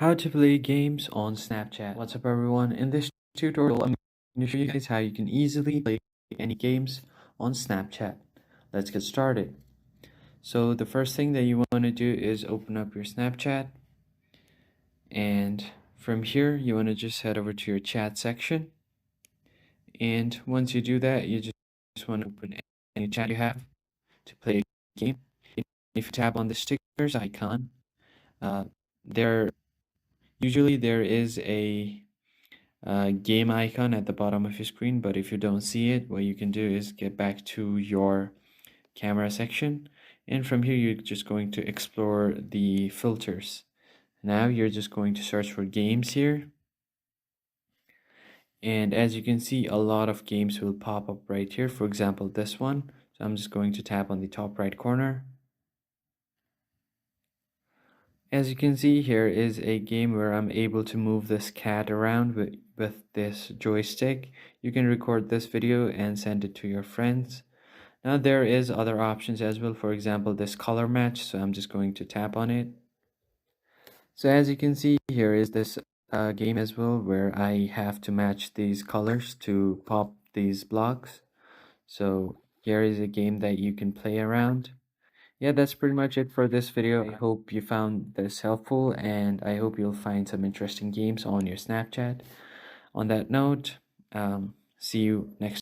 How to play games on Snapchat. What's up everyone? In this tutorial, I'm going to show you guys how you can easily play any games on Snapchat. Let's get started. So the first thing that you want to do is open up your Snapchat, and from here you want to just head over to your chat section, and once you do that, you just want to open any chat you have to play a game. If you tap on the stickers icon, uh, there is a game icon at the bottom of your screen, but if you don't see it, what you can do is get back to your camera section, and from here you're just going to explore the filters. Now you're just going to search for games here, and as you can see, a lot of games will pop up right here. For example, this one. So I'm just going to tap on the top right corner. As you can see, here is a game where I'm able to move this cat around with this joystick. You can record this video and send it to your friends. Now there is other options as well, for example this color match, so I'm just going to tap on it. So as you can see, here is this game as well where I have to match these colors to pop these blocks. So here is a game that you can play around. Yeah, that's pretty much it for this video. I hope you found this helpful, and I hope you'll find some interesting games on your Snapchat. On that note, see you next